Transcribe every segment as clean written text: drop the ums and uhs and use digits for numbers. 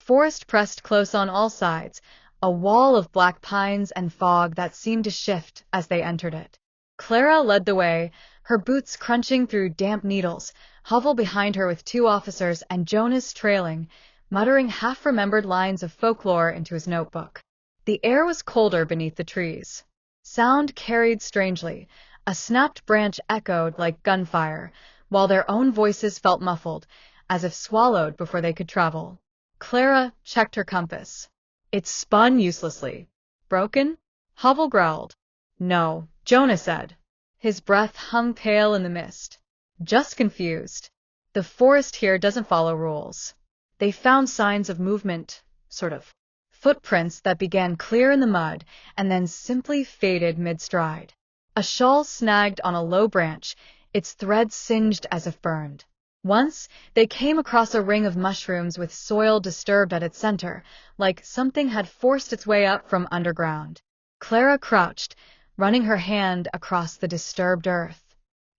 forest pressed close on all sides, a wall of black pines and fog that seemed to shift as they entered it. Clara led the way, her boots crunching through damp needles, Hovel behind her with two officers and Jonas trailing, muttering half-remembered lines of folklore into his notebook. The air was colder beneath the trees. Sound carried strangely. A snapped branch echoed like gunfire, while their own voices felt muffled, as if swallowed before they could travel. Clara checked her compass. It spun uselessly. Broken? Hovel growled. No, Jonas said. His breath hung pale in the mist. Just confused. The forest here doesn't follow rules. They found signs of movement, sort of. Footprints that began clear in the mud and then simply faded mid-stride. A shawl snagged on a low branch, its thread singed as if burned. Once, they came across a ring of mushrooms with soil disturbed at its center, like something had forced its way up from underground. Clara crouched, running her hand across the disturbed earth.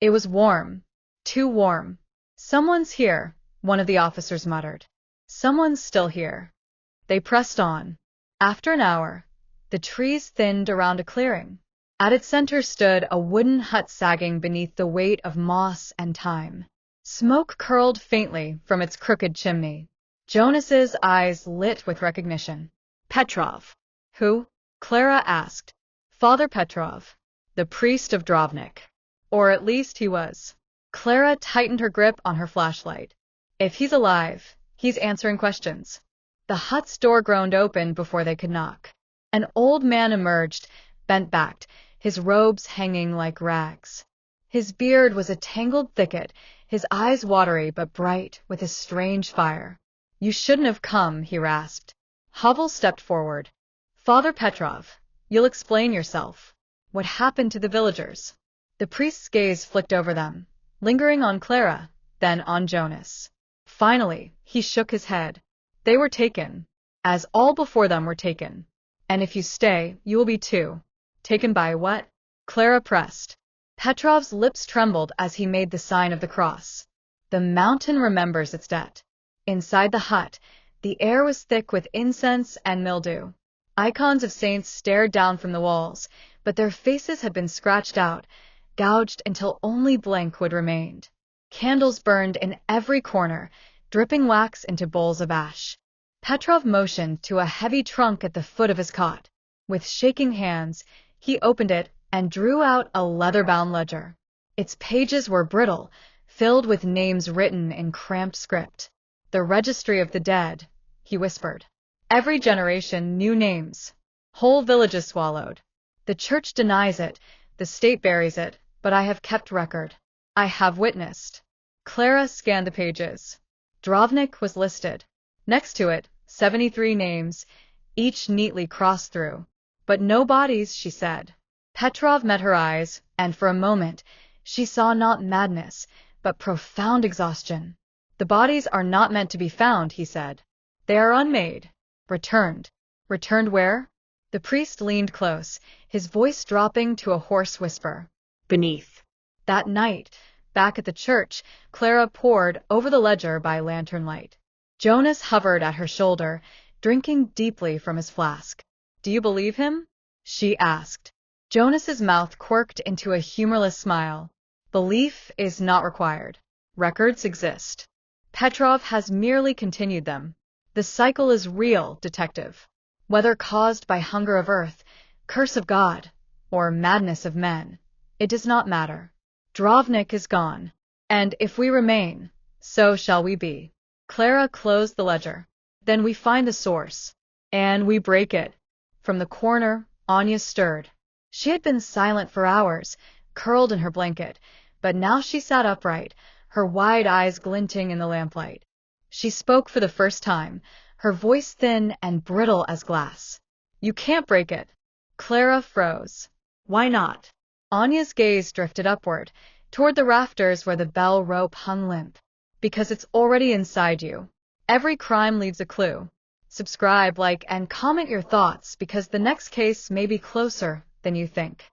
It was warm. Too warm. Someone's here, one of the officers muttered. Someone's still here. They pressed on. After an hour, the trees thinned around a clearing. At its center stood a wooden hut sagging beneath the weight of moss and thyme. Smoke curled faintly from its crooked chimney. Jonas's eyes lit with recognition. Petrov. Who? Clara asked. Father Petrov, the priest of Drovnik. Or at least he was. Clara tightened her grip on her flashlight. If he's alive, he's answering questions. The hut's door groaned open before they could knock. An old man emerged, bent-backed, his robes hanging like rags. His beard was a tangled thicket, his eyes watery but bright with a strange fire. You shouldn't have come, he rasped. Hovel stepped forward. Father Petrov, you'll explain yourself. What happened to the villagers? The priest's gaze flicked over them, lingering on Clara, then on Jonas. Finally, he shook his head. They were taken, as all before them were taken. And if you stay, you will be too. Taken by what? Clara pressed. Petrov's lips trembled as he made the sign of the cross. The mountain remembers its debt. Inside the hut, the air was thick with incense and mildew. Icons of saints stared down from the walls, but their faces had been scratched out, gouged until only blank wood remained. Candles burned in every corner, dripping wax into bowls of ash. Petrov motioned to a heavy trunk at the foot of his cot. With shaking hands, he opened it and drew out a leather-bound ledger. Its pages were brittle, filled with names written in cramped script. The registry of the dead, he whispered. Every generation, new names. Whole villages swallowed. The church denies it, the state buries it, but I have kept record. I have witnessed. Clara scanned the pages. Drovnik was listed. Next to it, 73 names, each neatly crossed through. But no bodies, she said. Petrov met her eyes, and for a moment, she saw not madness, but profound exhaustion. The bodies are not meant to be found, he said. They are unmade. Returned. Returned where? The priest leaned close, his voice dropping to a hoarse whisper. Beneath. That night, back at the church, Clara pored over the ledger by lantern light. Jonas hovered at her shoulder, drinking deeply from his flask. Do you believe him? She asked. Jonas's mouth quirked into a humorless smile. Belief is not required. Records exist. Petrov has merely continued them. The cycle is real, detective. Whether caused by hunger of earth, curse of God, or madness of men, it does not matter. Drovnik is gone, and if we remain, so shall we be. Clara closed the ledger. Then we find the source, and we break it. From the corner, Anya stirred. She had been silent for hours, curled in her blanket, but now she sat upright, her wide eyes glinting in the lamplight. She spoke for the first time, her voice thin and brittle as glass. You can't break it. Clara froze. Why not? Anya's gaze drifted upward, toward the rafters where the bell rope hung limp. Because it's already inside you. Every crime leaves a clue. Subscribe, like, and comment your thoughts because the next case may be closer than you think.